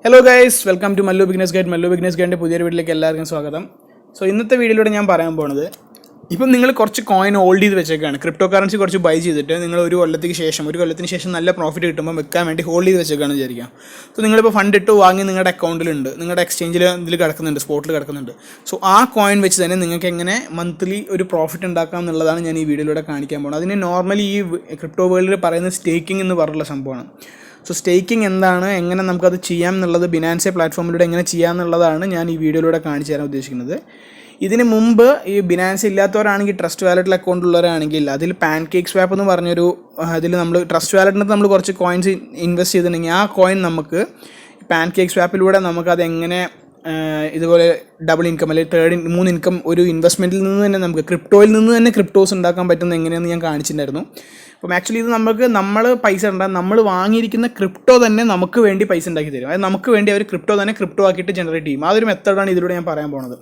Hello guys, welcome to mallubeginnersguide. mallubeginnersguide പുതിയൊരു വീഡിയോയിലേക്ക് എല്ലാവർക്കും സ്വാഗതം. സോ ഇന്നത്തെ വീഡിയോയിലൂടെ ഞാൻ പറയാൻ പോകുന്നത് ഇപ്പം നിങ്ങൾ കുറച്ച് കോയിൻ ഹോൾഡ് ചെയ്ത് വെച്ചേക്കാണ്. ക്രിപ്റ്റോ കറൻസി കുറച്ച് ബൈ ചെയ്തിട്ട് നിങ്ങൾ ഒരു കൊല്ലത്തിന് ശേഷം നല്ല പ്രോഫിറ്റ് കിട്ടുമ്പോൾ വെക്കാൻ വേണ്ടി ഹോൾഡ് ചെയ്ത് വെച്ചേക്കാണെന്ന് വിചാരിക്കാം. സോ നിങ്ങളിപ്പോൾ ഫണ്ട് ഇട്ട് വാങ്ങി നിങ്ങളുടെ അക്കൗണ്ടിലുണ്ട്, നിങ്ങളുടെ എക്സ്ചേഞ്ചിൽ ഇതിൽ കിടക്കുന്നുണ്ട്, സ്പോട്ടിൽ കിടക്കുന്നുണ്ട്. സോ ആ കോയിൻ വെച്ച് തന്നെ നിങ്ങൾക്ക് എങ്ങനെ മന്ത്ലി ഒരു പ്രോഫിറ്റ് ഉണ്ടാക്കാം എന്നുള്ളതാണ് ഞാൻ ഈ വീഡിയോയിലൂടെ കാണിക്കാൻ പോകുന്നത്. അതിന് നോർമലി ഈ ക്രിപ്റ്റോ വേൾഡിൽ പറയുന്നത് സ്റ്റേക്കിംഗ് എന്ന് പറഞ്ഞുള്ള സംഭവമാണ്. സോ സ്റ്റേക്കിംഗ് എന്താണ്, എങ്ങനെ നമുക്കത് ചെയ്യാം എന്നുള്ളത് ബിനാൻസ് പ്ലാറ്റ്ഫോമിലൂടെ എങ്ങനെ ചെയ്യാം എന്നുള്ളതാണ് ഞാൻ ഈ വീഡിയോയിലൂടെ കാണിച്ചു തരാൻ ഉദ്ദേശിക്കുന്നത്. ഇതിന് മുമ്പ് ഈ ബിനാൻസ് ഇല്ലാത്തവരാണെങ്കിൽ ട്രസ്റ്റ് വാലറ്റിൽ അക്കൗണ്ട് ഉള്ളവരാണെങ്കിൽ അതിൽ പാൻകേക്ക് സ്വാപ്പ് എന്ന് പറഞ്ഞൊരു അതിൽ നമ്മൾ ട്രസ്റ്റ് വാലറ്റിനകത്ത് നമ്മൾ കുറച്ച് കോയിൻസ് ഇൻവെസ്റ്റ് ചെയ്തിട്ടുണ്ടെങ്കിൽ ആ കോയിൻ നമുക്ക് പാൻകേക്ക് സ്വാപ്പിലൂടെ നമുക്കത് എങ്ങനെ ഇതുപോലെ ഡബിൾ ഇൻകം അല്ലെങ്കിൽ മൂന്ന് ഇൻകം ഒരു ഇൻവെസ്റ്റ്മെൻറ്റിൽ നിന്ന് തന്നെ നമുക്ക് ക്രിപ്റ്റോയിൽ നിന്ന് തന്നെ ക്രിപ്റ്റോസ് ഉണ്ടാക്കാൻ പറ്റുന്ന എങ്ങനെയെന്ന് ഞാൻ കാണിച്ചിട്ടുണ്ടായിരുന്നു. അപ്പം ആക്ച്വലി ഇത് നമ്മൾ പൈസ ഉണ്ടാകും, നമ്മൾ വാങ്ങിയിരിക്കുന്ന ക്രിപ്റ്റോ തന്നെ നമുക്ക് വേണ്ടി പൈസ ഉണ്ടാക്കി തരും. അതായത് നമുക്ക് വേണ്ടി അവർ ക്രിപ്റ്റോ തന്നെ ക്രിപ്റ്റോ ആക്കിയിട്ട് ജനറേറ്റ് ചെയ്യും. അതൊരു മെത്തേഡാണ് ഇതിലൂടെ ഞാൻ പറയാൻ പോകുന്നത്.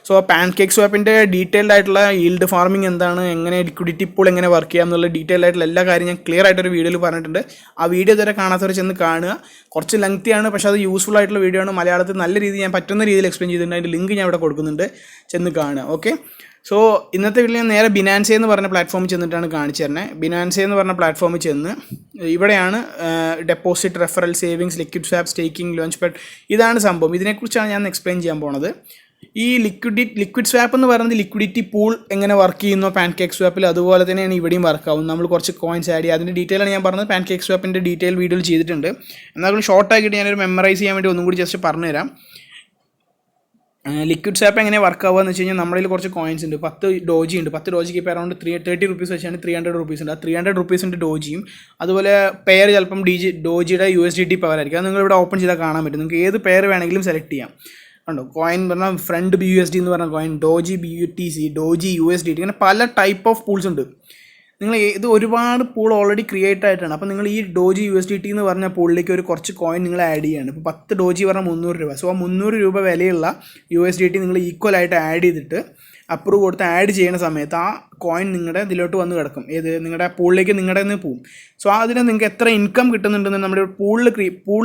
സോ പാൻകേക്ക് സ്വാപ്പിൻ്റെ ഡീറ്റെയിൽഡ് ആയിട്ടുള്ള ഈൽഡ് ഫാർമിംഗ് എന്താണ്, എങ്ങനെ ലിക്വിഡിറ്റി പൂൾ എങ്ങനെ വർക്ക് ചെയ്യാം എന്നുള്ള ഡീറ്റെയിൽഡ് ആയിട്ടുള്ള എല്ലാ കാര്യം ഞാൻ ക്ലിയർ ആയിട്ടൊരു വീഡിയോയിൽ പറഞ്ഞിട്ടുണ്ട്. ആ വീഡിയോ ഇതുവരെ കാണാത്തവർ ചെന്ന് കാണുക. കുറച്ച് ലെങ്തിയാണ്, പക്ഷേ അത് യൂസ്ഫുൾ ആയിട്ടുള്ള വീഡിയോ ആണ്. മലയാളത്തിൽ നല്ല രീതിയിൽ ഞാൻ പറ്റുന്ന രീതിയിൽ എക്സ്പ്ലെയിൻ ചെയ്തിട്ടുണ്ട്. അതിൻ്റെ ലിങ്ക് ഞാൻ ഇവിടെ കൊടുക്കുന്നുണ്ട്, ചെന്ന് കാണുക. ഓക്കെ, സോ ഇന്നത്തെ വീട്ടിൽ ഞാൻ നേരെ ബിനാൻസ് എന്ന് പറഞ്ഞ പ്ലാറ്റ്ഫോമിൽ ചെന്നിട്ടാണ് കാണിച്ചു തരുന്നത്. ബിനാൻസ് എന്ന് പറഞ്ഞ പ്ലാറ്റ്ഫോമിൽ ചെന്ന് ഇവിടെയാണ് deposit, referral, savings, liquid swap, staking, launch pad, ഇതാണ് സംഭവം. ഇതിനെക്കുറിച്ചാണ് ഞാൻ എക്സ്പ്ലെയിൻ ചെയ്യാൻ പോണത്. ഈ ലിക്വിഡ് സ്വാപ്പ് എന്ന് പറയുന്നത് ലിക്വിഡിറ്റി പൂൾ എങ്ങനെ വർക്ക് ചെയ്യുന്നോ പാൻകേക്ക് സ്വാപ്പിൽ, അതുപോലെ തന്നെയാണ് ഇവിടെയും വർക്ക് ആവും. നമ്മൾ കുറച്ച് കോയിൻസ് ആഡ് ചെയ്യുക. അതിൻ്റെ ഡീറ്റെയിലാണ് ഞാൻ പറഞ്ഞത്. പാൻകേക്ക് സ്വാപ്പിൻ്റെ ഡീറ്റെയിൽ വീഡിയോയിൽ ചെയ്തിട്ടുണ്ട്. എന്നാൽ ഷോർട്ടാക്കിയിട്ട് ഞാനൊരു മെമ്മറൈസ് ചെയ്യാൻ വേണ്ടി ഒന്നും കൂടി ജസ്റ്റ് പറഞ്ഞുതരാം. ലിക്വിഡ് സ്വാപ്പ് എങ്ങനെ വർക്ക് ആവുക എന്ന് വെച്ച് കഴിഞ്ഞാൽ നമ്മുടെ കയ്യിൽ കുറച്ച് കോയിൻസ് ഉണ്ട്. 10 ഡോജി ഉണ്ട്. 10 ഡോജിക്ക് ഇപ്പോൾ അറൗണ്ട് 30 റുപ്പീസ് വെച്ചാണ് 300 റുപ്പീസ് ഉണ്ട്. ആ 300 റുപ്പീസിൻ്റെ ഡോജിയും അതുപോലെ പെയർ ചിലപ്പം ഡോജിയുടെ USDT പെയർ ആയിരിക്കും. അത് നിങ്ങളിവിടെ ഓപ്പൺ ചെയ്താൽ കാണാൻ പറ്റും. നിങ്ങൾക്ക് ഏത് പെയർ വേണമെങ്കിലും സെലക്ട് ചെയ്യാം. ഉണ്ടോ കോയിൻ പറഞ്ഞാൽ ഫ്രണ്ട് BUSD എന്ന് പറഞ്ഞ coin, doji BUTC, doji USDT, ഇങ്ങനെ പല ടൈപ്പ് ഓഫ് പൂൾസ് ഉണ്ട്. നിങ്ങൾ ഇത് ഒരുപാട് പൂൾ ഓൾറെഡി ക്രിയേറ്റ് ആയിട്ടാണ്. അപ്പോൾ നിങ്ങൾ ഈ ഡോജി USDT എന്ന് പറഞ്ഞ പൂളിലേക്ക് ഒരു കുറച്ച് കോയിൻ നിങ്ങൾ ആഡ് ചെയ്യാണ്. ഇപ്പോൾ 10 ഡോജി പറഞ്ഞാൽ 300 രൂപ. സോ ആ 300 രൂപ വിലയുള്ള USDT നിങ്ങൾ ഈക്വലായിട്ട് ആഡ് ചെയ്തിട്ട് അപ്രൂവ് കൊടുത്ത് ആഡ് ചെയ്യുന്ന സമയത്ത് ആ കോയിൻ നിങ്ങളുടെ ഇതിലോട്ട് വന്ന് കിടക്കും. ഏത് നിങ്ങളുടെ പൂളിലേക്ക് നിങ്ങളുടെ നിന്ന് പോവും. സോ അതിന് നിങ്ങൾക്ക് എത്ര ഇൻകം കിട്ടുന്നുണ്ടെന്ന് നമ്മുടെ പൂൾ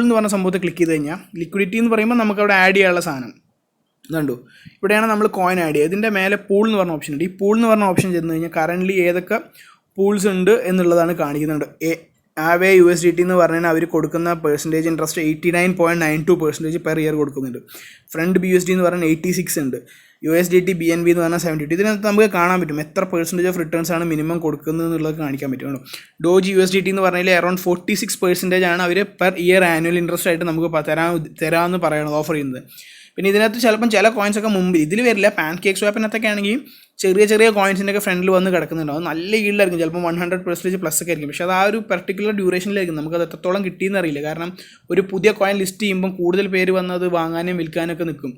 എന്ന് പറഞ്ഞ സംഭവത്തിൽ ക്ലിക്ക് ചെയ്ത് കഴിഞ്ഞാൽ ലിക്വിഡിറ്റി എന്ന് പറയുമ്പോൾ നമുക്ക് അവിടെ ആഡ് ചെയ്യാനുള്ള സാധനം ഇതുണ്ടോ, ഇവിടെയാണ് നമ്മൾ കോയിൻ ആഡ് ചെയ്യുക. ഇതിൻ്റെ മേലെ പൂൾ എന്ന് പറഞ്ഞ ഓപ്ഷൻ ഉണ്ട്. ഈ പൂൾ എന്ന് പറഞ്ഞ ഓപ്ഷൻ ചെന്ന് കഴിഞ്ഞാൽ കറൻ്റ്ലി ഏതൊക്കെ പൂൾസ് ഉണ്ട് എന്നുള്ളതാണ് കാണിക്കുന്നുണ്ട്. ആവേ USDT എന്ന് പറഞ്ഞാൽ അവർ കൊടുക്കുന്ന പെർസെൻറ്റേജ് ഇൻട്രസ്റ്റ് 89.92% പെർ ഇയർ കൊടുക്കുന്നുണ്ട്. ഫ്രണ്ട് BUSD എന്ന് പറഞ്ഞാൽ 86 ഉണ്ട്. USDT BNB എന്ന് പറഞ്ഞാൽ 72. ഇതിനകത്ത് നമുക്ക് കാണാൻ പറ്റും എത്ര പെർസെൻറ്റേജ് ഓഫ് റിട്ടേൺസ് ആണ് മിനിമം കൊടുക്കുന്നത് എന്നുള്ളത് കാണിക്കാൻ പറ്റും. ഡോജി USDT എന്ന് പറഞ്ഞാൽ അറൗണ്ട് 46% ആണ് അവർ പെർ ഇയർ ആനുവൽ ഇൻട്രസ്റ്റ് ആയിട്ട് നമുക്ക് തരാമെന്ന് പറയണത്, ഓഫർ ചെയ്യുന്നത്. പിന്നെ ഇതിനകത്ത് ചില കോയിൻസൊക്കെ മുമ്പ് ഇതിൽ വരില്ല. പാൻകേക്ക് സ്വാപ്പിനകത്തൊക്കെ ആണെങ്കിൽ ചെറിയ കോയിൻസിൻ്റെ ഒക്കെ ഫ്രണ്ടിൽ വന്ന് കിടക്കുന്നുണ്ടാവും. നല്ല ഈൽഡായിരിക്കും, ചിലപ്പോൾ 100% പ്ലസ് ഒക്കെ ആയിരിക്കും. പക്ഷേ അത് ആ ഒരു പെർട്ടിക്കുലർ ഡ്യൂറേഷനിലായിരിക്കും. നമുക്കത് എത്രത്തോളം കിട്ടിയെന്ന് അറിയില്ല. കാരണം ഒരു പുതിയ കോയിൻ ലിസ്റ്റ് ചെയ്യുമ്പം കൂടുതൽ പേര് വന്ന് അത് വാങ്ങാനും വിൽക്കാനും ഒക്കെ നിൽക്കും.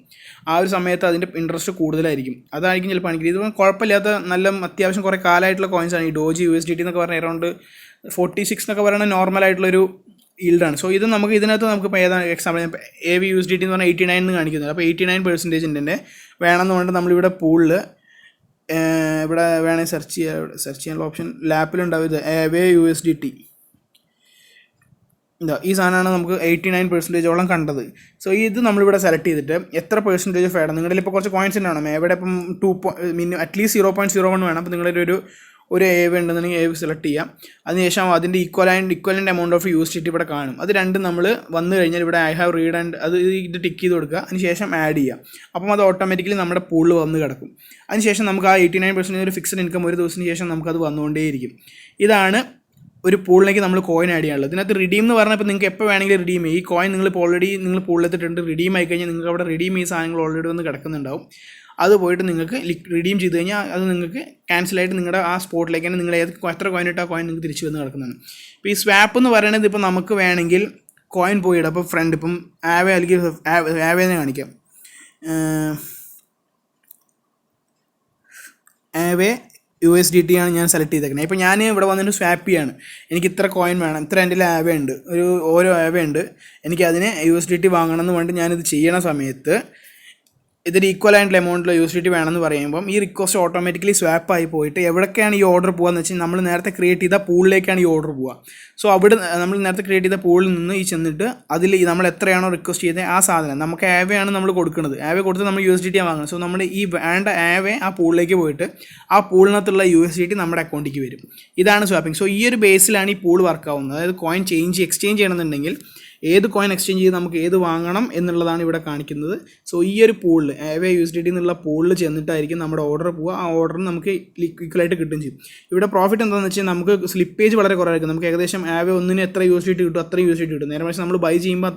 ആ ഒരു സമയത്ത് അതിൻ്റെ ഇൻട്രസ്റ്റ് കൂടുതലായിരിക്കും. അതായിരിക്കും ചിലപ്പോൾ ആണെങ്കിൽ. ഇത് കുഴപ്പമില്ലാത്ത നല്ല അത്യാവശ്യം കുറേ കാലമായിട്ടുള്ള കോയിൻസാണ് ഈ ഡോജി USDT എന്നൊക്കെ പറഞ്ഞാൽ അറൗണ്ട് 46 എന്നൊക്കെ പറയുന്നത് നോർമലായിട്ടുള്ളൊരു ഈൽഡാണ്. സോ ഇത് ഇതിനകത്ത് നമുക്കിപ്പോൾ ഏതാണ് എക്സാമ്പിൾ USDT എന്ന് പറഞ്ഞാൽ 89 എന്ന് കാണിക്കുന്നത്. അപ്പോൾ 89% എൻ്റെ വേണമെന്ന് പറഞ്ഞിട്ട് നമ്മളിവിടെ പൂളിൽ ഇവിടെ വേണമെങ്കിൽ സെർച്ച് ചെയ്യാനുള്ള ഓപ്ഷൻ ലാപ്പിലുണ്ടാവും. ഇത് USDT ഈ സാധനമാണ് നമുക്ക് 89%ഓളം കണ്ടത്. സോ ഇത് നമ്മളിവിടെ സെലക്ട് ചെയ്തിട്ട് എത്ര പെർസെൻറ്റേജ് ഓഫ് വേണം. നിങ്ങളുടെ ഇപ്പോൾ കുറച്ച് കോയിൻസ് ഉണ്ടാവണം. എവിടെ ഇപ്പം അറ്റ്ലീസ്റ്റ് 0.01 വേണം. അപ്പോൾ നിങ്ങളുടെ ഒരു AV ഉണ്ടെന്നുണ്ടെങ്കിൽ AV സെലക്ട് ചെയ്യാം. അതിനുശേഷം അതിൻ്റെ ഈക്വലൻ്റ് എമൗണ്ട് ഓഫ് USDT ഇവിടെ കാണും. അത് രണ്ടും നമ്മൾ വന്നു കഴിഞ്ഞാൽ ഇവിടെ I have read and ഇത് ടിക്ക് ചെയ്ത് കൊടുക്കുക. അതിനുശേഷം ആഡ് ചെയ്യാം. അപ്പം അത് ഓട്ടോമാറ്റിക്കലി നമ്മുടെ പൂളിൽ വന്ന് കിടക്കും. അതിനുശേഷം നമുക്ക് ആ 89% ഒരു ഫിക്സഡ് ഇൻകം ഒരു ദിവസത്തിന് ശേഷം നമുക്കത് വന്നുകൊണ്ടേയിരിക്കും. ഇതാണ് ഒരു പൂളിലേക്ക് നമ്മൾ കോയിൻ ആഡ് ചെയ്യാനുള്ളത്. ഇതിനകത്ത് റിഡീം എന്ന് പറഞ്ഞാൽ ഇപ്പോൾ നിങ്ങൾക്ക് എപ്പോൾ വേണമെങ്കിലും റിഡീം ചെയ്യും. ഈ കോയിൻ നിങ്ങളിപ്പോൾ ഓൾറെഡി നിങ്ങൾ പൂളിലെത്തിട്ടുണ്ട്. റിഡീം ആയി കഴിഞ്ഞാൽ നിങ്ങൾക്ക് അവിടെ റിഡീം ചെയ്യുന്ന സാധനങ്ങൾ ഓൾറെഡി വന്ന് കിടക്കുന്നുണ്ടാവും. അത് പോയിട്ട് നിങ്ങൾക്ക് റിഡീം ചെയ്ത് കഴിഞ്ഞാൽ അത് നിങ്ങൾക്ക് ക്യാൻസലായിട്ട് നിങ്ങളുടെ ആ സ്പോട്ടിലേക്ക് തന്നെ നിങ്ങൾ എത്ര കോയിൻ ഇട്ട് ആ കോയിൻ നിങ്ങൾക്ക് തിരിച്ചു വന്ന് കിടക്കുന്നതാണ്. ഇപ്പോൾ ഈ സ്വാപ്പ് എന്ന് പറയുന്നത് ഇപ്പോൾ നമുക്ക് വേണമെങ്കിൽ കോയിൻ പോയിടും. അപ്പോൾ ഫ്രണ്ട് ഇപ്പം ആവേ അല്ലെങ്കിൽ ആവേനെ കാണിക്കാം. ആവേ USDT ആണ് ഞാൻ സെലക്ട് ചെയ്തേക്കുന്നത്. ഇപ്പോൾ ഞാൻ ഇവിടെ വന്നിട്ട് സ്വാപ്പ് ചെയ്യാണ്. എനിക്ക് ഇത്ര കോയിൻ വേണം, ഇത്ര എൻ്റെ ആവേ ഉണ്ട്, ഓരോ ആവേ ഉണ്ട്, എനിക്ക് അതിന് USDT വാങ്ങണം എന്ന് വേണ്ടി ഞാനിത് ചെയ്യണ സമയത്ത് ഇതൊരു ഈക്വൽ ആയിട്ടുള്ള എമൗണ്ടിലുള്ള USDT വേണമെന്ന് പറയുമ്പം ഈ റിക്വസ്റ്റ് ഓട്ടോമാറ്റിക്കലി സ്വാപ്പ് ആയി പോയിട്ട് എവിടേക്കാണ് ഈ ഓർഡർ പോകുകയെന്ന് വെച്ചാൽ നമ്മൾ നേരത്തെ ക്രിയേറ്റ് ചെയ്ത പൂളിലേക്കാണ് ഈ ഓർഡർ പോവുക. സോ അവിടെ നമ്മൾ നേരത്തെ ക്രിയേറ്റ് ചെയ്ത പൂളിൽ നിന്ന് ഈ ചെന്നിട്ട് അതിൽ നമ്മൾ എത്രയാണോ റിക്വസ്റ്റ് ചെയ്തത് ആ സാധനം നമുക്ക് ആവയാണ് നമ്മൾ കൊടുക്കുന്നത്. ആവ കൊടുത്ത് നമ്മൾ USDT വാങ്ങുന്നത്. സോ നമ്മൾ ഈ വേണ്ട ആവേ ആ പൂളിലേക്ക് പോയിട്ട് ആ പൂളിനകത്തുള്ള USDT നമ്മുടെ അക്കൗണ്ടിലേക്ക് വരും. ഇതാണ് സ്വാപ്പിംഗ്. സോ ഈ ഒരു ബേസിലാണ് ഈ പൂൾ വർക്ക് ആവുന്നത്. അതായത് കോയിൻ എക്സ്ചേഞ്ച് ചെയ്യണമെന്നുണ്ടെങ്കിൽ ഏത് കോയിൻ എക്സ്ചേഞ്ച് ചെയ്ത് നമുക്ക് ഏത് വാങ്ങണം എന്നുള്ളതാണ് ഇവിടെ കാണിക്കുന്നത്. സോ ഈ ഒരു പൂളിൽ ആവേ USDT എന്നുള്ള പൂളിൽ ചെന്നിട്ടായിരിക്കും നമ്മുടെ ഓർഡർ പോവുക. ആ ഓർഡറിന് നമുക്ക് ഈക്വലായിട്ട് കിട്ടുകയും ചെയ്യും. ഇവിടെ പ്രോഫിറ്റ് എന്താണെന്ന് വെച്ചാൽ നമുക്ക് സ്ലിപ്പേജ് വളരെ കുറവായിരിക്കും. നമുക്ക് ഏകദേശം ആവേ ഒന്നിന് എത്ര USDT കിട്ടും അത്രയും USDT കിട്ടും. നേരെ പക്ഷേ നമ്മൾ ബൈ ചെയ്യുമ്പോൾ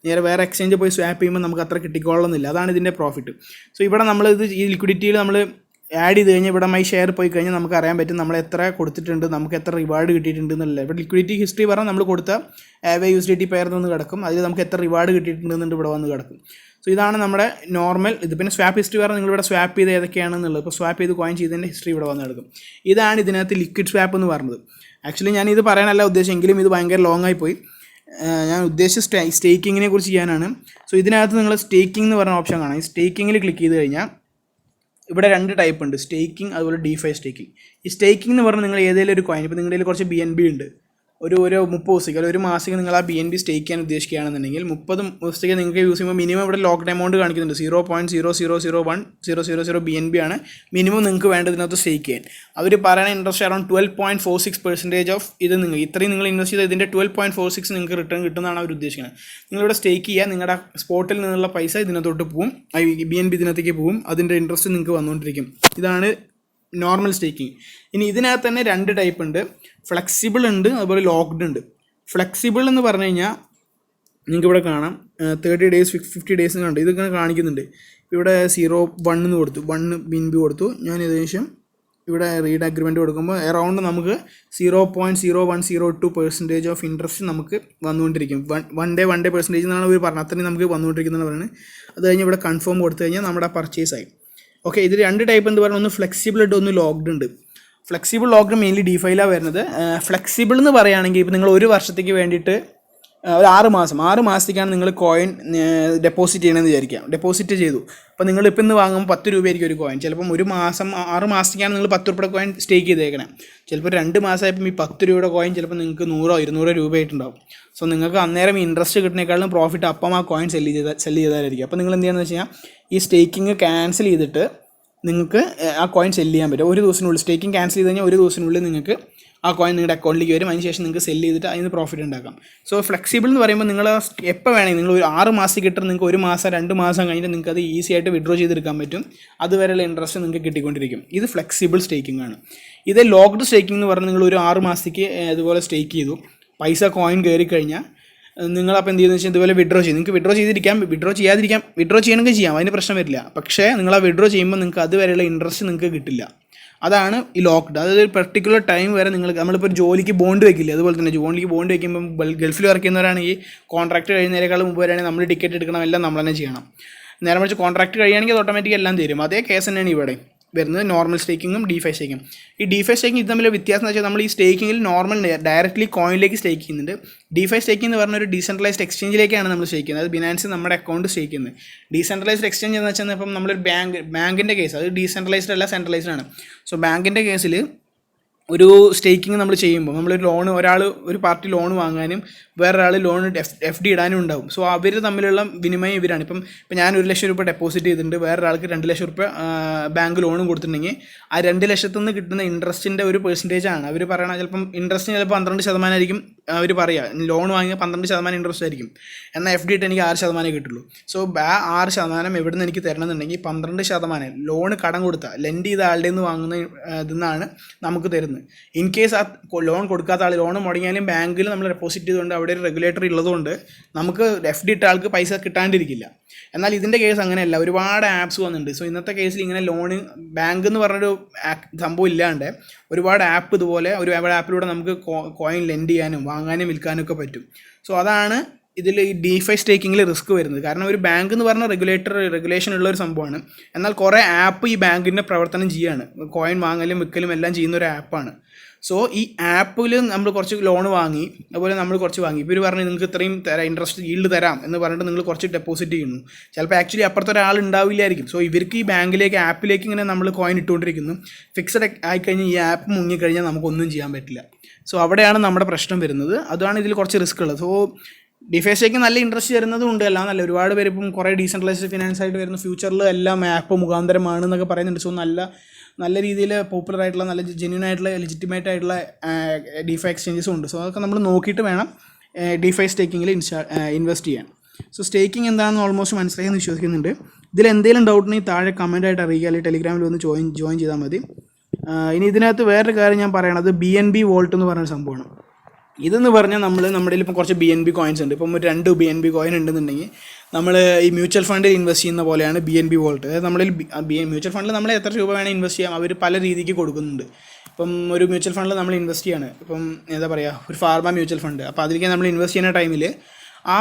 നേരെ വേറെ എക്സ്ചേഞ്ച് പോയി സ്വാപ്പ് ചെയ്യുമ്പോൾ നമുക്ക് അത്ര കിട്ടിക്കൊള്ളുന്നില്ല. അതാണ് ഇതിൻ്റെ പ്രോഫിറ്റ്. സോ ഇവിടെ നമ്മളിത് ഈ ലിക്വിഡിറ്റിയിൽ നമ്മൾ ആഡ് ചെയ്ത് കഴിഞ്ഞാൽ ഇവിടെ മൈ ഷെയർ പോയി കഴിഞ്ഞാൽ നമുക്ക് അറിയാൻ പറ്റും നമ്മൾ എത്ര കൊടുത്തിട്ടുണ്ട്, നമുക്ക് എത്ര റിവാർഡ് കിട്ടിയിട്ടുണ്ട് എന്നുള്ളത്. ഇവിടെ ലിക്വിഡിറ്റി ഹിസ്റ്ററി പറഞ്ഞാൽ നമ്മൾ കൊടുത്ത ആവേ USDT പെയർ നിന്ന് കിടക്കും. അതിൽ നമുക്ക് എത്ര റിവാർഡ് കിട്ടിയിട്ടുണ്ടെന്നുണ്ട് ഇവിടെ വന്ന് കിടക്കും. സോ ഇതാണ് നമ്മുടെ നോർമൽ ഇത്. പിന്നെ സ്വാപ്പ് ഹിസ്റ്ററി പറഞ്ഞാൽ നിങ്ങളിവിടെ സ്വാപ്പ് ചെയ്ത് ഏതൊക്കെയാണെന്നുള്ളത്. ഇപ്പോൾ സ്വാപ്പ് ചെയ്ത് കോയിൻ ചെയ്തതിൻ്റെ ഹിസ്റ്ററി ഇവിടെ വന്ന് കിടക്കും. ഇതാണ് ഇതിനകത്ത് ലിക്വിഡ് സ്വാപ്പ് എന്ന് പറഞ്ഞത്. ആക്ച്വലി ഞാൻ ഇത് പറയാനല്ല ഉദ്ദേശിച്ചെങ്കിലും ഇത് ഭയങ്കര ലോങ് ആയി പോയി. ഞാൻ ഉദ്ദേശിച്ച സ്റ്റേക്കിങ്ങിനെ കുറിച്ച് ചെയ്യാനാണ്. സോ ഇതിനകത്ത് നിങ്ങൾ സ്റ്റേക്കിംഗ് എന്ന് പറഞ്ഞ ഓപ്ഷൻ കാണാം. ഈ സ്റ്റേക്കിങ്ങിൽ ക്ലിക്ക് ചെയ്ത് കഴിഞ്ഞാൽ ഇവിടെ 2 ടൈപ്പ് ഉണ്ട്, സ്റ്റേക്കിംഗ് അതുപോലെ DeFi സ്റ്റേക്കിംഗ്. ഈ സ്റ്റേക്കിംഗ് എന്ന് പറഞ്ഞാൽ നിങ്ങൾ ഏതെങ്കിലും ഒരു കോയിൻ, ഇപ്പോൾ നിങ്ങളുടെ കയ്യിൽ കുറച്ച് BNB ഉണ്ട്, ഒരു 30 ദിവസത്തേക്ക് അല്ലെങ്കിൽ ഒരു മാസത്തേക്ക് നിങ്ങൾ ആ BNB സ്റ്റേക്ക് ചെയ്യാൻ ഉദ്ദേശിക്കുകയാണെന്നുണ്ടെങ്കിൽ 30 ദിവസത്തേക്ക് നിങ്ങൾക്ക് യൂസ് ചെയ്യുമ്പോൾ മിനിമം ഇവിടെ ലോക്ക്ഡ് എമൗണ്ട് കാണിക്കുന്നുണ്ട്. 0.0001 BNB ആണ് മിനിമം നിങ്ങൾക്ക് വേണ്ടതിനകത്ത് സ്റ്റേക്ക് ചെയ്യാൻ. അവർ പറയുന്ന ഇൻട്രസ്റ്റ് അറൗണ്ട് 12.46% ഓഫ് ഇത് ഇത്രയും നിങ്ങൾ ഇൻവെസ്റ്റ് ചെയ്ത് ഇതിൻ്റെ 12.46 നിങ്ങൾക്ക് റിട്ടേൺ കിട്ടുന്നതാണ് അവർ ഉദ്ദേശിക്കുന്നത്. നിങ്ങളിവിടെ സ്റ്റേക്ക് ചെയ്യുക, നിങ്ങളുടെ സ്പോട്ടിൽ നിന്നുള്ള പൈസ ഇതിനകത്തോട്ട് പോവും, BNB ഇതിനകത്തേക്ക് പോവും, അതിൻ്റെ ഇൻട്രസ്റ്റ് നിങ്ങൾക്ക് വന്നുകൊണ്ടിരിക്കും. ഇതാണ് നോർമൽ സ്റ്റേക്കിംഗ്. ഇനി ഇതിനകത്ത് തന്നെ 2 ടൈപ്പ് ഉണ്ട്, ഫ്ലെക്സിബിൾ ഉണ്ട് അതുപോലെ ലോക്ക്ഡ് ഉണ്ട്. ഫ്ലെക്സിബിൾ എന്ന് പറഞ്ഞു കഴിഞ്ഞാൽ നിങ്ങൾക്ക് ഇവിടെ കാണാം 30 days 50 days കണ്ട് ഇതൊക്കെ കാണിക്കുന്നുണ്ട്. ഇവിടെ 0.1 എന്ന് കൊടുത്തു, 1 BNB കൊടുത്തു. ഞാൻ ഏകദേശം ഇവിടെ റീഡ് അഗ്രിമെൻറ്റ് കൊടുക്കുമ്പോൾ അറൗണ്ട് നമുക്ക് 0.0102% ഓഫ് ഇൻട്രസ്റ്റ് നമുക്ക് വന്നുകൊണ്ടിരിക്കും. വൺ ഡേ പെർസെൻറ്റേജ് എന്നാണ് അവർ പറഞ്ഞത്. അത്രയും നമുക്ക് വന്നുകൊണ്ടിരിക്കുന്നതെന്ന് പറയുന്നത്. അത് കഴിഞ്ഞ് ഇവിടെ കൺഫേം കൊടുത്തു കഴിഞ്ഞാൽ നമ്മുടെ പർച്ചേസ് ആയി. ഓക്കെ, ഇതിൽ 2 ടൈപ്പ് എന്ന് പറഞ്ഞാൽ ഒന്ന് ഫ്ലെക്സിബിൾ ഉണ്ട്, ഒന്ന് ലോക്ക്ഡ് ഉണ്ട്. ഫ്ലെക്സിബിൾ ലോക്ക്ഡ് മെയിൻലി DeFiയിലാണ് വരുന്നത്. ഫ്ലെക്സിബിൾ എന്ന് പറയുകയാണെങ്കിൽ ഇപ്പോൾ നിങ്ങൾ 1 വർഷത്തേക്ക് വേണ്ടിയിട്ട് ഒരു 6 മാസത്തേക്കാണ് നിങ്ങൾ കോയിൻ ഡെപ്പോസിറ്റ് ചെയ്യണമെന്ന് വിചാരിക്കാം. ഡെപ്പോസിറ്റ് ചെയ്തു. അപ്പോൾ നിങ്ങളിപ്പോൾ ഇന്ന് വാങ്ങുമ്പോൾ 10 രൂപയായിരിക്കും ഒരു കോയിൻ. ചിലപ്പം 6 മാസത്തേക്കാണ് നിങ്ങൾ 10 രൂപയുടെ കോയിൻ സ്റ്റേക്ക് ചെയ്തേക്കണം. ചിലപ്പോൾ 2 മാസമായപ്പം ഈ 10 രൂപയുടെ കോയിൻ ചിലപ്പോൾ നിങ്ങൾക്ക് 100-200 രൂപയായിട്ടുണ്ടാവും. സോ നിങ്ങൾക്ക് അന്നേരം ഇൻട്രസ്റ്റ് കിട്ടുന്നേക്കാളും പ്രോഫിറ്റ് അപ്പം ആ കോയിൻ സെല്ല് ചെയ്താലായിരിക്കും. അപ്പോൾ നിങ്ങൾ എന്ത് ചെയ്യുകയെന്ന് വെച്ച് കഴിഞ്ഞാൽ ഈ സ്റ്റേക്കിങ് ക്യാൻസൽ ചെയ്തിട്ട് നിങ്ങൾക്ക് ആ കോയിൻ സെല്ല് ചെയ്യാൻ പറ്റും. 1 ദിവസത്തിനുള്ളിൽ സ്റ്റേക്കിംഗ് ക്യാൻസൽ ചെയ്ത് കഴിഞ്ഞാൽ 1 ദിവസത്തിനുള്ളിൽ നിങ്ങൾക്ക് ആ കോയിൻ നിങ്ങളുടെ അക്കൗണ്ടിലേക്ക് വരും. അതിനുശേഷം നിങ്ങൾക്ക് സെല്ല് ചെയ്തിട്ട് അതിന് പ്രോഫിറ്റ് ഉണ്ടാക്കാം. സോ ഫ്ലെക്സിബിൾ എന്ന് പറയുമ്പോൾ നിങ്ങൾ എപ്പോൾ വേണമെങ്കിൽ നിങ്ങൾ ഒരു 6 മാസം കിട്ടുന്ന നിങ്ങൾക്ക് 1 മാസം 2 മാസം കഴിഞ്ഞിട്ട് നിങ്ങൾക്ക് അത് ഈസി ആയിട്ട് വിഡ്രോ ചെയ്തെടുക്കാൻ പറ്റും. അതുവരെയുള്ള ഇൻട്രസ്റ്റ് നിങ്ങൾക്ക് കിട്ടിക്കൊണ്ടിരിക്കും. ഇത് ഫ്ലെക്സിബിൾ സ്റ്റേക്കിംഗ് ആണ്. ഇത് ലോക്ക്ഡ് സ്റ്റേക്കിംഗ് എന്ന് പറഞ്ഞാൽ നിങ്ങൾ ഒരു 6 മാസത്തേക്ക് അതുപോലെ സ്റ്റേക്ക് ചെയ്തു, പൈസ കോയിൻ കയറി കഴിഞ്ഞാൽ നിങ്ങളപ്പോൾ എന്ത് ചെയ്യുന്നത് വെച്ചാൽ ഇതുപോലെ വിഡ്രോ ചെയ്യും. നിങ്ങൾക്ക് വിഡ്രോ ചെയ്തിരിക്കാം, വിഡ്രോ ചെയ്യണമെങ്കിൽ ചെയ്യാം, അതിന് പ്രശ്നം വരില്ല. പക്ഷേ നിങ്ങൾ ആ വിഡ്രോ ചെയ്യുമ്പോൾ നിങ്ങൾക്ക് അതുവരെയുള്ള ഇൻട്രസ്റ്റ് നിങ്ങൾക്ക് കിട്ടില്ല. അതാണ് ഈ ലോക്ക്ഡ്. അതായത് ഒരു പെർട്ടിക്കുലർ ടൈം വരെ നമ്മളിപ്പോൾ ഒരു ജോലിക്ക് ബോണ്ട് വെക്കില്ല, അതുപോലെ തന്നെ ജോലിക്ക് ബോണ്ട് വെക്കുമ്പോൾ ഗൾഫിൽ വർക്ക് ചെയ്യുന്നവരാണെങ്കിൽ കോൺട്രാക്ട് കഴിയുന്നതിനേക്കാളും മുമ്പ് വരെയാണെങ്കിൽ നമ്മൾ ടിക്കറ്റ് എടുക്കണം, എല്ലാം നമ്മൾ തന്നെ ചെയ്യണം. നേരെ മറിച്ച് കോൺട്രാക്ട് കഴിയുകയാണെങ്കിൽ അത് ഓട്ടോമാറ്റിക് എല്ലാം തരും. അതേ കേസ് തന്നെയാണ് ഇവിടെ വരുന്നത്, നോർമൽ സ്റ്റേക്കിങ്ങും DeFi സ്റ്റേക്കിങ്ങും. ഈ DeFi സ്റ്റേക്കിംഗ് ഇത് തമ്മിൽ വ്യത്യാസം എന്ന് വെച്ചാൽ നമ്മൾ ഈ സ്റ്റേക്കിങ്ങിൽ നോർമൽ ഡയറക്റ്റ്ലി കോയിനിലേക്ക് സ്റ്റേക്ക് ചെയ്യുന്നുണ്ട്. DeFi സ്റ്റേക്കിംഗ് എന്ന് പറഞ്ഞ ഒരു ഡീസെൻട്രലൈസ്ഡ് എക്സ്ചേഞ്ചിലേക്കാണ് നമ്മൾ സ്റ്റേക്ക് ചെയ്യുന്നത്. അത് ബിനാൻസ് നമ്മുടെ അക്കൗണ്ട് സ്റ്റേക്ക് ചെയ്യുന്നത്. ഡീസെൻട്രലൈസ്ഡ് എക്സ്ചേഞ്ച് എന്ന് വെച്ചാൽ ഇപ്പം നമ്മളൊരു ബാങ്കിൻ്റെ കേസ്, അത് ഡീസെൻട്രലൈസ്ഡ് അല്ല, സെൻട്രലൈസ്ഡ് ആണ്. സോ ബാങ്കിൻ്റെ കേസിൽ ഒരു സ്റ്റേക്കിംഗ് നമ്മൾ ചെയ്യുമ്പോൾ നമ്മളൊരു ഒരു പാർട്ടി ലോൺ വാങ്ങാനും വേറൊരാൾ ലോൺ FD ഇടാനും ഉണ്ടാവും. സോ അവർ തമ്മിലുള്ള വിനിമയം ഇവരാണ്. ഇപ്പം ഞാൻ 1 ലക്ഷം രൂപ ഡെപ്പോസിറ്റ് ചെയ്തിട്ടുണ്ട്, വേറൊരാൾക്ക് 2 ലക്ഷം രൂപ ബാങ്ക് ലോണും കൊടുത്തിട്ടുണ്ടെങ്കിൽ ആ 2 ലക്ഷത്തിൽ നിന്ന് കിട്ടുന്ന ഇൻട്രസ്റ്റിൻ്റെ ഒരു പെർസെൻറ്റേജാണ് അവർ പറയണത്. ചിലപ്പം ഇൻട്രസ്റ്റിന് ചിലപ്പോൾ 12% ആയിരിക്കും അവർ പറയുക. ലോൺ വാങ്ങിയ 12% ഇൻട്രസ്റ്റ് ആയിരിക്കും, എന്നാൽ FD ഇട്ട് എനിക്ക് 6% കിട്ടുള്ളൂ. സോ ആ 6% എവിടെ നിന്ന് എനിക്ക് തരണമെന്നുണ്ടെങ്കിൽ 12% ലോൺ കടം കൊടുത്താൽ ലെൻഡ് ചെയ്ത ആളുടെ നിന്ന് വാങ്ങുന്ന ഇതിന്നാണ് നമുക്ക് തരുന്നത്. ഇൻ കേസ് ആ ലോൺ കൊടുക്കാത്ത ആൾ ലോൺ മുടങ്ങിയാലും ബാങ്കിൽ നമ്മൾ ഡെപ്പോസിറ്റ് ചെയ്തുകൊണ്ട് അവിടെ ഒരു റെഗുലേറ്റർ ഉള്ളതുകൊണ്ട് നമുക്ക് FD ഇട്ട ആൾക്ക് പൈസ കിട്ടാണ്ടിരിക്കില്ല. എന്നാൽ ഇതിൻ്റെ കേസ് അങ്ങനെയല്ല, ഒരുപാട് ആപ്സ് വന്നിട്ടുണ്ട്. സോ ഇന്നത്തെ കേസിൽ ഇങ്ങനെ ലോണ് ബാങ്ക് എന്ന് പറഞ്ഞൊരു സംഭവം ഇല്ലാണ്ട് ഒരുപാട് ആപ്പ് ഇതുപോലെ ഒരു ആപ്പിലൂടെ നമുക്ക് കോയിൻ ലെൻഡ് ചെയ്യാനും വാങ്ങാനും വിൽക്കാനും ഒക്കെ പറ്റും. സോ അതാണ് ഇതിൽ ഈ DeFi സ്റ്റേക്കിങ്ങിൽ റിസ്ക് വരുന്നത്. കാരണം ഒരു ബാങ്ക് എന്ന് പറഞ്ഞ റെഗുലേഷൻ ഉള്ള ഒരു സംഭവമാണ്. എന്നാൽ കുറേ ആപ്പ് ഈ ബാങ്കിൻ്റെ പ്രവർത്തനം ചെയ്യുകയാണ്, കോയിൻ വാങ്ങലും വിൽക്കലും എല്ലാം ചെയ്യുന്ന ഒരു ആപ്പാണ്. സോ ഈ ആപ്പിൽ നമ്മൾ കുറച്ച് ലോൺ വാങ്ങി, അതുപോലെ നമ്മൾ കുറച്ച് വാങ്ങി, ഇവർ പറഞ്ഞ് നിങ്ങൾക്ക് ഇത്രയും തരാം, ഇൻട്രസ്റ്റ് ഈൽഡ് തരാം എന്ന് പറഞ്ഞിട്ട് നിങ്ങൾ കുറച്ച് ഡെപ്പോസിറ്റ് ചെയ്യുന്നു. ചിലപ്പോൾ ആക്ച്വലി അപ്പുറത്തെ ഒരാൾ ഉണ്ടാവില്ലായിരിക്കും. സോ ഇവർക്ക് ഈ ബാങ്കിലേക്ക് ആപ്പിലേക്ക് ഇങ്ങനെ നമ്മൾ കോയിൻ ഇട്ടുകൊണ്ടിരിക്കുന്നു. ഫിക്സഡ് ആയിക്കഴിഞ്ഞാൽ ഈ ആപ്പ് മുങ്ങിക്കഴിഞ്ഞാൽ നമുക്കൊന്നും ചെയ്യാൻ പറ്റില്ല. സോ അവിടെയാണ് നമ്മുടെ പ്രശ്നം വരുന്നത്. അതാണ് ഇതിൽ കുറച്ച് റിസ്ക് ഉള്ളത്. സോ DeFi Staking നല്ല ഇൻട്രസ്റ്റ് വരുന്നതും ഉണ്ട്, അല്ല നല്ല ഒരുപാട് പേര് ഇപ്പം കുറേ ഡീസെൻട്രലൈസ്ഡ് ഫിനാൻസ് ആയിട്ട് വരുന്ന ഫ്യൂച്ചറിൽ എല്ലാം ആപ്പ് മുഖാന്തരമാണ് എന്നൊക്കെ പറയുന്നുണ്ട്. സോ നല്ല രീതിയിൽ പോപ്പുലർ ആയിട്ടുള്ള നല്ല ജെന്യൂൻ ആയിട്ടുള്ള ലെജിറ്റിമേറ്റ് ആയിട്ടുള്ള DeFi എക്സ്ചേഞ്ചസും ഉണ്ട്. സോ അതൊക്കെ നമ്മൾ നോക്കിയിട്ട് വേണം DeFi Stakingൽ ഇൻവെസ്റ്റ് ചെയ്യാൻ. സോ സ്റ്റേക്കിംഗ് എന്താണെന്ന് ഓൾമോസ്റ്റ് മനസ്സിലായെന്ന് വിശ്വസിക്കുന്നുണ്ട്. ഇതിൽ എന്തെങ്കിലും ഡൗട്ടുണ്ടെങ്കിൽ താഴെ കമൻറ്റായിട്ട് അറിയിക്കുക, അല്ലെങ്കിൽ ടെലിഗ്രാമിൽ ഒന്ന് ജോയിൻ ചെയ്താൽ മതി. ഇനി ഇതിനകത്ത് വേറൊരു കാര്യം ഞാൻ പറയണത് BNB Vault എന്ന് പറയുന്ന സംഭവമാണ്. ഇതെന്ന് പറഞ്ഞാൽ നമ്മുടെ ഇപ്പം കുറച്ച് BNB കോയിൻസ് ഉണ്ട്. ഇപ്പം 2 BNB കോയിൻ ഉണ്ടെന്നുണ്ടെങ്കിൽ നമ്മൾ ഈ മ്യൂച്വൽ ഫണ്ടിൽ ഇൻവെസ്റ്റ് ചെയ്യുന്ന പോലെയാണ് BNB Vault. അതായത് നമ്മളിൽ മ്യൂച്വൽ ഫണ്ടിൽ നമ്മൾ എത്ര രൂപ വേണമെങ്കിൽ ഇൻവെസ്റ്റ് ചെയ്യാം, അവർ പല രീതിക്ക് കൊടുക്കുന്നുണ്ട്. ഇപ്പം ഒരു മ്യൂച്വൽ ഫണ്ടിൽ നമ്മൾ ഇൻവെസ്റ്റ് ചെയ്യാണ്, ഇപ്പം എന്താ പറയുക, ഒരു ഫാർമ മ്യൂച്വൽ ഫണ്ട്. അപ്പോൾ അതിലേക്ക് നമ്മൾ ഇൻവെസ്റ്റ് ചെയ്യുന്ന ടൈമിൽ ആ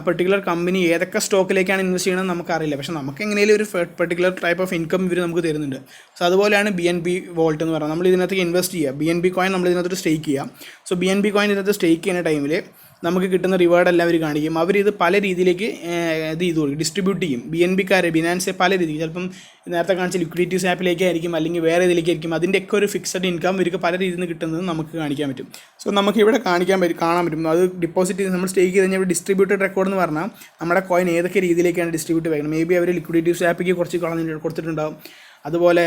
പെർട്ടിക്കുലർ കമ്പനി ഏതൊക്കെ സ്റ്റോക്കിലേക്കാണ് ഇൻവെസ്റ്റ് ചെയ്യണമെന്ന് നമുക്കറിയില്ല. പക്ഷേ നമുക്ക് എങ്ങനെയും ഒരു പെർട്ടിക്കുലർ ടൈപ്പ് ഓഫ് ഇൻകം ഇവർ നമുക്ക് തരുന്നുണ്ട്. സോ അതുപോലെയാണ് BNB Vault എന്ന് പറയുന്നത്. നമ്മൾ ഇതിനകത്ത് ഇൻവെസ്റ്റ് ചെയ്യുക, BNB കോയിൻ നമ്മൾ ഇതിനകത്ത് സ്റ്റേക്ക് ചെയ്യുക. സോ BNB കോയിൻ ഇതിനകത്ത് സ്റ്റേക്ക് ചെയ്യുന്ന ടൈമിൽ നമുക്ക് കിട്ടുന്ന റിവാർഡ് എല്ലാം അവർ കാണിക്കും. അവരിത് പല രീതിയിലേക്ക് ഇത് ചെയ്ത് കൊടുക്കും, ഡിസ്ട്രിബ്യൂട്ട് ചെയ്യും. ബിനാൻസ് പല രീതിക്ക്, ചിലപ്പം നേരത്തെ കാണിച്ച ലിക്വിഡിറ്റീസ് ആപ്പിലേക്കായിരിക്കും, അല്ലെങ്കിൽ വേറെ ഇതിലേക്കായിരിക്കും. അതിൻ്റെയൊക്കെ ഒരു ഫിക്സഡ് ഇൻകം ഇവർക്ക് പല രീതിയിൽ നിന്ന് കിട്ടുന്നത് നമുക്ക് കാണിക്കാൻ പറ്റും. സോ നമുക്ക് ഇവിടെ കാണാൻ പറ്റും. അത് ഡിപ്പോസിറ്റ് ചെയ്ത് നമ്മൾ സ്റ്റേക്ക് ചെയ്ത് കഴിഞ്ഞാൽ ഡിസ്ട്രിബ്യൂട്ടഡ് റെക്കോർഡ് എന്ന് പറഞ്ഞാൽ നമ്മുടെ കോയിൻ ഏതൊക്കെ രീതിയിലേക്കാണ് ഡിസ്ട്രിബ്യൂട്ട് ചെയ്യുന്നത്. മേ ബി അവർ ലിക്വിഡിറ്റീസ് ആപ്പിലേക്ക് കുറച്ച് കൊടുത്തിട്ടുണ്ടാവും, അതുപോലെ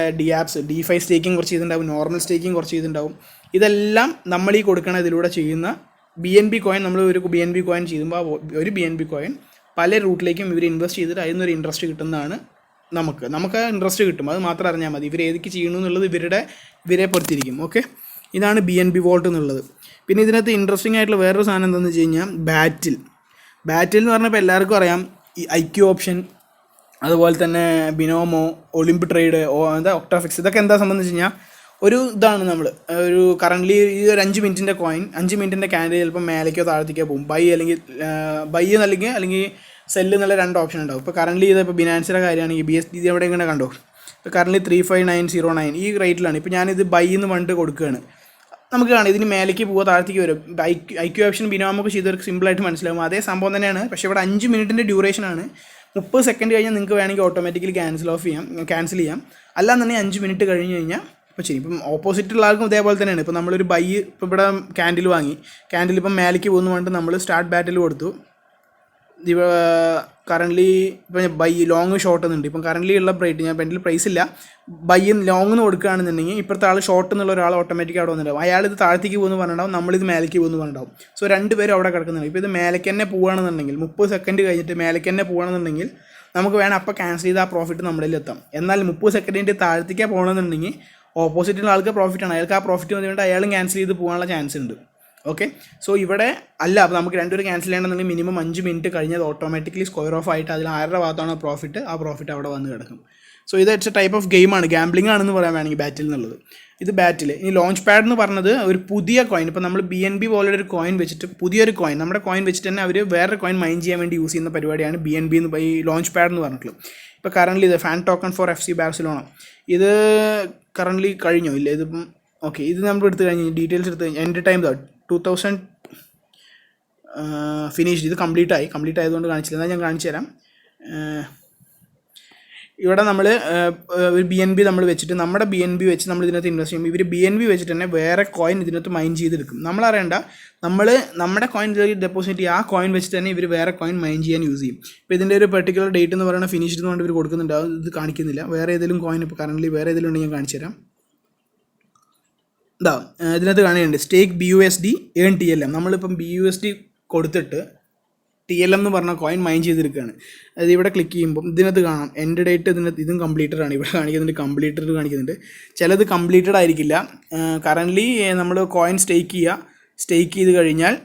DeFi Staking കുറച്ച് ചെയ്തിട്ടുണ്ടാവും, നോർമൽ സ്റ്റേക്കിംഗ് കുറച്ച് ചെയ്തിട്ടുണ്ടാവും. ഇതെല്ലാം നമ്മൾ ഈ കൊടുക്കണ ഇതിലൂടെ ചെയ്യുന്ന BNB കോയിൻ, നമ്മൾ ഒരു BNB കോയിൻ ചെയ്യുമ്പോൾ ഒരു BNB കോയിൻ പല റൂട്ടിലേക്കും ഇവർ ഇൻവെസ്റ്റ് ചെയ്തിട്ട് അതിൽ നിന്നൊരു ഇൻട്രസ്റ്റ് കിട്ടുന്നതാണ്. നമുക്ക് ഇൻട്രസ്റ്റ് കിട്ടും, അത് മാത്രം അറിഞ്ഞാൽ മതി. ഇവർ ഏതൊക്കെ ചെയ്യണു എന്നുള്ളത് ഇവരെ പൊറുത്തിരിക്കും. ഓക്കെ, ഇതാണ് BNB Vault എന്നുള്ളത്. പിന്നെ ഇതിനകത്ത് ഇൻട്രസ്റ്റിംഗ് ആയിട്ടുള്ള വേറൊരു സാധനം എന്താണെന്ന് വെച്ച് കഴിഞ്ഞാൽ ബാറ്റിൽ എന്ന് പറഞ്ഞപ്പോൾ എല്ലാവർക്കും അറിയാം. ഈ IQ ഓപ്ഷൻ, അതുപോലെ തന്നെ ബിനോമോ, ഒളിമ്പ് ട്രേഡ്, ഒക്ടാഫിക്സ്, ഇതൊക്കെ എന്താ സംബന്ധിച്ച് കഴിഞ്ഞാൽ ഒരു ഇതാണ്. നമ്മൾ ഒരു കറൻ്റ്ലി ഈ ഒരു 5 മിനിറ്റിൻ്റെ കോയിൻ, 5 മിനിറ്റിൻ്റെ ക്യാൻഡിൽ ചിലപ്പോൾ മേലേക്കോ താഴത്തേക്കോ പോകും. ബൈ അല്ലെങ്കിൽ സെല്ല് എന്നുള്ള 2 ഓപ്ഷൻ ഉണ്ടാവും. ഇപ്പോൾ കറൻ്റ്ലി ഇതിപ്പോൾ ബിനാൻസിൻ്റെ കാര്യമാണെങ്കിൽ BSD എവിടെ ഇങ്ങനെ കണ്ടോ, ഇപ്പോൾ കറൻ്റ്ലി 35909 ഈ റേറ്റിലാണ്. ഇപ്പോൾ ഞാനിത് ബൈ എന്ന് പറഞ്ഞിട്ട് കൊടുക്കുകയാണ്. നമുക്ക് കാണാം ഇതിന് മേലേക്ക് പോവുക, താഴത്തേക്ക് വരും. IQ ഓപ്ഷൻ ബിനോമൊക്കെ ചെയ്തവർക്ക് സിമ്പിളായിട്ട് മനസ്സിലാവും. അതേ സംഭവം തന്നെയാണ്. പക്ഷേ ഇവിടെ 5 മിനിറ്റിൻ്റെ ഡ്യൂറേഷനാണ്. 30 സെക്കൻഡ് കഴിഞ്ഞാൽ നിങ്ങൾക്ക് വേണമെങ്കിൽ ഓട്ടോമാറ്റിക്കലി ക്യാൻസൽ ചെയ്യാം. അല്ലാന്നുണ്ടെങ്കിൽ 5 മിനിറ്റ് കഴിഞ്ഞ് കഴിഞ്ഞാൽ ഇപ്പോൾ ചെയ്യും. ഇപ്പം ഓപ്പോസിറ്റുള്ള ആൾക്കും ഇതേപോലെ തന്നെയാണ്. ഇപ്പോൾ നമ്മളൊരു ഇപ്പോൾ ഇവിടെ ക്യാൻഡിൽ ഇപ്പം മേലേക്ക് പോകുന്ന പറഞ്ഞിട്ട് നമ്മൾ സ്റ്റാർട്ട് ബാറ്റിൽ കൊടുത്തു. കറൻ്റ്ലി ഇപ്പം ലോങ് ഷോർട്ട് എന്നുണ്ട്. ഇപ്പം കറൻ്റ്ലി ഉള്ള റേറ്റ് ഞാൻ പെൻഡിൽ പ്രൈസ് ഇല്ല, ലോങ് എന്ന് കൊടുക്കുകയാണെന്നുണ്ടെങ്കിൽ ഇപ്പോഴത്തെ ആൾ ഷോർട്ട് എന്നുള്ള ഒരാൾ ഓട്ടോമാറ്റിക് അവിടെ വന്നിട്ടുണ്ടാവും. അയാൾ ഇത് താഴത്തേക്ക് പോകുന്നു പറഞ്ഞിട്ടുണ്ടാവും, നമ്മളിത് മേലേക്ക് പോകുന്നു പറഞ്ഞിട്ടുണ്ടാവും. സോ 2 പേരും അവിടെ കിടക്കുന്നുണ്ട്. ഇപ്പോൾ ഇത് മേലേക്ക് തന്നെ പോകുകയാണെന്നുണ്ടെങ്കിൽ 30 സെക്കൻഡ് കഴിഞ്ഞിട്ട് മേലേക്ക് തന്നെ പോകുകയാണെന്നുണ്ടെങ്കിൽ നമുക്ക് വേണം അപ്പോൾ ക്യാൻസൽ ചെയ്ത് ആ പ്രോഫിറ്റ് നമ്മുടെ എത്താം. എന്നാൽ 30 സെക്കൻഡിൻ്റെ താഴത്തേക്കാണ് പോകണമെന്നുണ്ടെങ്കിൽ ഓപ്പോസിറ്റുള്ള ആൾക്ക് പ്രോഫിറ്റാണ്, അയാൾക്ക് ആ പ്രോഫിറ്റ് വന്നുകൊണ്ട് അയാളും ക്യാൻസൽ ചെയ്ത് പോകാനുള്ള ചാൻസ് ഉണ്ട്. ഓക്കെ, സോ ഇവിടെ അല്ല, അപ്പോൾ നമുക്ക് 2 പേര് ക്യാൻസൽ ചെയ്യണമെന്നുണ്ടെങ്കിൽ മിനിമം 5 മിനിറ്റ് കഴിഞ്ഞത് ഓട്ടോമാറ്റിക്കലി സ്ക്വയർ ഓഫ് ആയിട്ട് അതിൽ ആരുടെ ഭാഗത്താണ് ആ പ്രോഫിറ്റ് അവിടെ വന്ന് കിടക്കും. സോ ഇത് ഇറ്റ്സ് എ ടൈപ്പ് ഓഫ് ഗെയിമാണ്, ഗാംബ്ലിംഗ് ആണെന്ന് പറയാൻ വേണമെങ്കിൽ ബാറ്റിൽ എന്നുള്ളത്. ഇത് ബാറ്റിൽ. ഇനി ലോഞ്ച് പാഡ് എന്ന് പറഞ്ഞത് ഒരു പുതിയ കോയിൻ, ഇപ്പോൾ നമ്മൾ BNB പോലുള്ള ഒരു കോയിൻ വെച്ചിട്ട് പുതിയൊരു കോയിൻ, നമ്മുടെ കോയിൻ വെച്ചിട്ട് തന്നെ അവർ വേറൊരു കോയിൻ മൈൻ ചെയ്യാൻ വേണ്ടി യൂസ് ചെയ്യുന്ന പരിപാടിയാണ് BNB എന്ന് ഈ ലോഞ്ച് പാഡ് എന്ന് പറഞ്ഞിട്ടുള്ളത്. ഇപ്പോൾ കറൻ്റ്ലി ഇത് fan token for FC Barcelona, ഇത് കറൻ്റ്ലി കഴിഞ്ഞോ ഇല്ല, ഇതിപ്പം ഓക്കെ, ഇത് നമ്മൾ എടുത്ത് കഴിഞ്ഞ് ഡീറ്റെയിൽസ് എടുത്ത് കഴിഞ്ഞ് എൻ്റെ ടൈം 2000 ഫിനിഷ്ഡ്. ഇത് കംപ്ലീറ്റ് ആയതുകൊണ്ട് കാണിച്ചില്ല, എന്നാൽ ഞാൻ കാണിച്ചു തരാം. ഇവിടെ നമ്മൾ ഒരു BNB നമ്മൾ വെച്ചിട്ട് നമ്മുടെ BNB വെച്ച് നമ്മൾ ഇതിനകത്ത് ഇൻവെസ്റ്റ് ചെയ്യുമ്പോൾ ഇവർ BNB വെച്ചിട്ട് തന്നെ വേറെ കോയിൻ ഇതിനകത്ത് മൈൻ ചെയ്തെടുക്കും. നമ്മളറിയണ്ട, നമ്മുടെ കോയിൻ ഡെപ്പോസിറ്റ് ചെയ്യുക, ആ കോയിൻ വെച്ചിട്ട് തന്നെ ഇവർ വേറെ കോയിൻ മൈൻ ചെയ്യാൻ യൂസ് ചെയ്യും. ഇപ്പോൾ ഇതിൻ്റെ ഒരു പെർട്ടിക്കുലർ ഡേറ്റ് എന്ന് പറയുന്നത് ഫിനിഷ്ഡ് എന്ന് പറഞ്ഞിട്ട് ഇവർ കൊടുക്കുന്നുണ്ട്, ഇത് കാണിക്കുന്നില്ല. വേറെ ഏതെങ്കിലും കോയിൻ ഇപ്പോൾ കറൻ്റ്ലി വേറെ ഏതെങ്കിലും ഉണ്ടെങ്കിൽ ഞാൻ കാണിച്ചു തരാം. ഇതിനകത്ത് കാണുന്നുണ്ട് സ്റ്റേക്ക് BUSD ഏൺ TLM. നമ്മളിപ്പം BUSD കൊടുത്തിട്ട് TLM എന്ന് പറഞ്ഞ കോയിൻ മൈൻ ചെയ്തെടുക്കുകയാണ്. അതായത് ഇവിടെ ക്ലിക്ക് ചെയ്യുമ്പോൾ ഇതിനകത്ത് കാണാം എൻഡ് ഡേറ്റ്, ഇതും കംപ്ലീറ്റഡ് ആണ്. ഇവിടെ കാണിക്കുന്നുണ്ട്. ചിലത് കംപ്ലീറ്റഡ് ആയിരിക്കില്ല. കറൻ്റ്ലി നമ്മൾ കോയിൻ സ്റ്റേക്ക് ചെയ്ത് കഴിഞ്ഞാൽ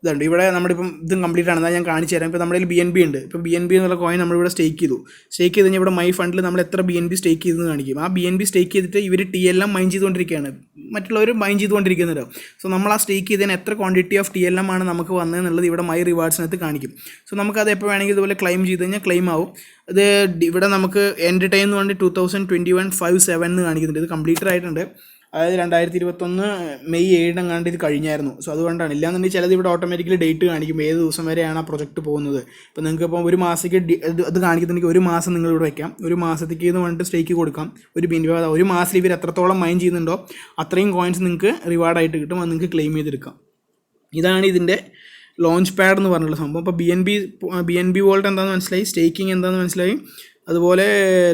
ഇതുണ്ട്. ഇവിടെ നമ്മളിപ്പം ഇതും കംപ്ലീറ്റ് ആണ്, എന്നാൽ ഞാൻ കാണിച്ചു തരാം. ഇപ്പോൾ നമ്മുടെ കയ്യിൽ BNB ഉണ്ട്. ഇപ്പം BNB എന്നുള്ള കോയിൻ നമ്മളിവിടെ സ്റ്റേക്ക് ചെയ്ത് കഴിഞ്ഞാൽ ഇവിടെ മൈ ഫണ്ടിൽ നമ്മൾ എത്ര BNB സ്റ്റേക്ക് ചെയ്തെന്ന് കാണിക്കും. ആ BNB സ്റ്റേക്ക് ചെയ്തിട്ട് ഇവർ TLM മൈൻ ചെയ്തുകൊണ്ടിരിക്കുകയാണ്, മറ്റുള്ളവർ മൈൻ ചെയ്തുകൊണ്ടിരിക്കുന്നുണ്ട്. സോ നമ്മൾ ആ സ്റ്റേക്ക് ചെയ്തതിന് എത്ര ക്വാണ്ടിറ്റി ഓഫ് TLM ആണ് നമുക്ക് വന്നതെന്നുള്ളത് ഇവിടെ മൈ റിവാർഡ്സിനകത്ത് കാണിക്കും. സോ നമുക്കത് എപ്പോൾ വേണമെങ്കിൽ ഇതുപോലെ ക്ലെയിം ചെയ്ത് കഴിഞ്ഞാൽ ക്ലെയിം ആവും. ഇത് ഇവിടെ നമുക്ക് എൻഡ് ടൈം എന്ന് പറഞ്ഞിട്ട് 2021 5/7 എന്ന് കാണിക്കുന്നുണ്ട്. ഇത് കംപ്ലീറ്റഡ് ആയിട്ടുണ്ട്. അതായത് 2021 മെയ് 7 ഇത് കഴിഞ്ഞായിരുന്നു. സോ അതുകൊണ്ടാണ്. ഇല്ലാന്നുണ്ടെങ്കിൽ ചിലത് ഇവിടെ ഓട്ടോമാറ്റിക്കലി ഡേറ്റ് കാണിക്കും ഏത് ദിവസം വരെയാണ് ആ പ്രൊജക്റ്റ് പോകുന്നത്. ഇപ്പോൾ നിങ്ങൾക്ക് ഇപ്പോൾ ഒരു മാസത്തേക്ക് അത് കാണിക്കുന്നുണ്ടെങ്കിൽ ഒരു മാസം നിങ്ങൾ ഇവിടെ വയ്ക്കാം. ഒരു മാസത്തേക്ക് എന്ന് പറഞ്ഞിട്ട് സ്റ്റേക്ക് കൊടുക്കാം. ഒരു BNB ഒരു മാസത്തിൽ ഇവർ എത്രത്തോളം മൈൻ ചെയ്യുന്നുണ്ടോ അത്രയും കോയിൻസ് നിങ്ങൾക്ക് റിവാർഡായിട്ട് കിട്ടും. അത് നിങ്ങൾക്ക് ക്ലെയിം ചെയ്തെടുക്കാം. ഇതാണ് ഇതിൻ്റെ ലോഞ്ച് പാഡ് എന്ന് പറഞ്ഞുള്ള സംഭവം. അപ്പോൾ BNB Vault എന്താണെന്ന് മനസ്സിലായി, സ്റ്റേക്കിംഗ് എന്താണെന്ന് മനസ്സിലായി, അതുപോലെ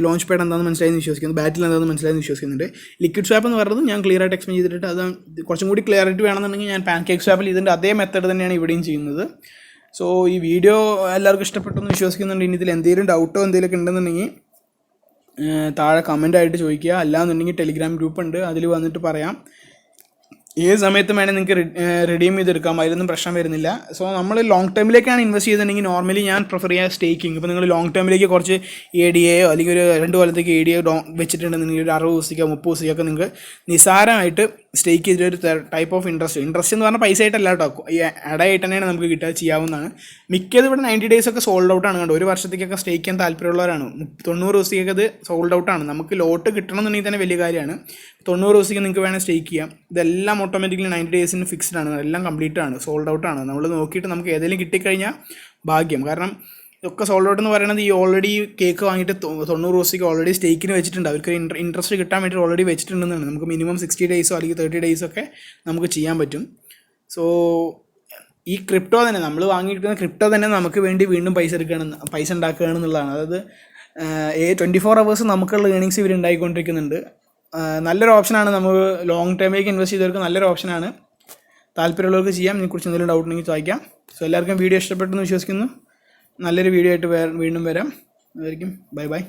ലോഞ്ച് പാഡ് എന്താണെന്ന് മനസ്സിലായെന്ന് വിശ്വസിക്കുന്നു, ബാറ്റിൽ എന്താണെന്ന് മനസ്സിലായെന്ന് വിശ്വസിക്കുന്നുണ്ട്. ലിക്വിഡ് സ്വാപ്പ് എന്ന് പറയുന്നത് ഞാൻ ക്ലിയർ ആയിട്ട് എക്സ്പ്ലെയിൻ ചെയ്തിട്ട് അത് കുറച്ചും കൂടി ക്ലിയറിറ്റി വേണമെന്നുണ്ടെങ്കിൽ ഞാൻ പാൻകേക്ക് സ്വാപ്പിൽ ഇതിൻ്റെ അതേ മെത്തേഡ് തന്നെയാണ് ഇവിടെയും ചെയ്യുന്നത്. സോ ഈ വീഡിയോ എല്ലാവർക്കും ഇഷ്ടപ്പെട്ടെന്ന് വിശ്വസിക്കുന്നുണ്ട്. ഇനി ഇതിൽ എന്തെങ്കിലും ഡൗട്ടോ എന്തെങ്കിലുമൊക്കെ ഉണ്ടെന്നുണ്ടെങ്കിൽ താഴെ കമൻ്റായിട്ട് ചോദിക്കുക. അല്ലാന്നുണ്ടെങ്കിൽ ടെലിഗ്രാം ഗ്രൂപ്പ് ഉണ്ട്, അതിൽ വന്നിട്ട് പറയാം. ഏത് സമയത്തും വേണേൽ നിങ്ങൾക്ക് റിഡീം ചെയ്തെടുക്കാം, അതിലൊന്നും പ്രശ്നം വരുന്നില്ല. സോ നമ്മൾ ലോങ് ടൈമിലേക്കാണ് ഇൻവെസ്റ്റ് ചെയ്തിട്ടുണ്ടെങ്കിൽ നോർമലി ഞാൻ പ്രിഫർ ചെയ്യുക സ്റ്റേക്കിംഗ്. ഇപ്പോൾ നിങ്ങൾ ലോങ് ടൈമിലേക്ക് കുറച്ച് ADA അല്ലെങ്കിൽ ഒരു 2 കൊല്ലത്തേക്ക് ADA വെച്ചിട്ടുണ്ടെന്നുണ്ടെങ്കിൽ ഒരു 60 ദിവസത്തേക്കോ 30 ദിവസത്തേക്കൊക്കെ നിങ്ങൾക്ക് നിസ്സാരമായിട്ട് സ്റ്റേക്ക് ചെയ്തിട്ടൊരു ടൈപ്പ് ഓഫ് ഇൻട്രസ്റ്റ് എന്ന് പറഞ്ഞാൽ പൈസ ആയിട്ടല്ല കേട്ടോ, ഈ അടയായിട്ട് തന്നെയാണ് നമുക്ക് കിട്ടുക, ചെയ്യാവുന്നതാണ്. മിക്കത് ഇവിടെ 90 days ഒക്കെ സോൾഡ് ഔട്ടാണ് കണ്ടോ. ഒരു വർഷത്തേക്കൊക്കെ സ്റ്റേക്ക് ചെയ്യാൻ താല്പര്യമുള്ളവരാണ്. 90 ദിവസത്തേക്കൊക്കെ അത് സോൾഡ് ഔട്ടാണ്. നമുക്ക് ലോട്ട് കിട്ടണമെന്നുണ്ടെങ്കിൽ തന്നെ വലിയ കാര്യമാണ്. 90 ദിവസത്തേക്ക് നിങ്ങൾക്ക് വേണേൽ സ്റ്റേക്ക് ചെയ്യാം. ഇതെല്ലാം ഓട്ടോമാറ്റിക്കലി 90 days ഫിക്സ്ഡ് ആണ്, എല്ലാം കംപ്ലീറ്റ് ആണ്, സോൾഡ് ഔട്ടാണ്. നമ്മൾ നോക്കിയിട്ട് നമുക്ക് ഏതെങ്കിലും കിട്ടിക്കഴിഞ്ഞാൽ ഭാഗ്യം. കാരണം ഇതൊക്കെ സോൾഡ് ഔട്ട് എന്ന് പറയുന്നത് ഈ ഓൾറെഡി കേക്ക് വാങ്ങിയിട്ട് 90 ദിവസത്തേക്ക് ഓൾറെഡി സ്റ്റേക്കിന് വെച്ചിട്ടുണ്ട്. അവർക്ക് ഇൻട്രസ്റ്റ് കിട്ടാൻ വേണ്ടി ഓൾറെഡി വെച്ചിട്ടുണ്ടെന്നാണ്. നമുക്ക് മിനിമം 60 days അല്ലെങ്കിൽ 30 days ഒക്കെ നമുക്ക് ചെയ്യാൻ പറ്റും. സോ ഈ ക്രിപ്റ്റോ തന്നെ നമ്മൾ വാങ്ങിയിരിക്കുന്ന ക്രിപ്റ്റോ തന്നെ നമുക്ക് വേണ്ടി വീണ്ടും പൈസ ഉണ്ടാക്കുകയാണെന്നുള്ളതാണ്. അതായത് 24 hours നമുക്കുള്ള ഏണിങ്സ് ഇവർ ഉണ്ടായിക്കൊണ്ടിരിക്കുന്നുണ്ട്. നല്ലൊരു ഓപ്ഷനാണ്. നമുക്ക് ലോങ് ടൈമിലേക്ക് ഇൻവെസ്റ്റ് ചെയ്തവർക്ക് നല്ലൊരു ഓപ്ഷനാണ്. താല്പര്യമുള്ളവർക്ക് ചെയ്യാം. ഇതിനെക്കുറിച്ച് എന്തെങ്കിലും ഡൗട്ട് ഉണ്ടെങ്കിൽ ചോദിക്കാം. സോ എല്ലാവർക്കും വീഡിയോ ഇഷ്ടപ്പെട്ടെന്ന് വിശ്വസിക്കുന്നു. നല്ലൊരു വീഡിയോ ആയിട്ട് വീണ്ടും വരാം. അതായിരിക്കും. ബൈ.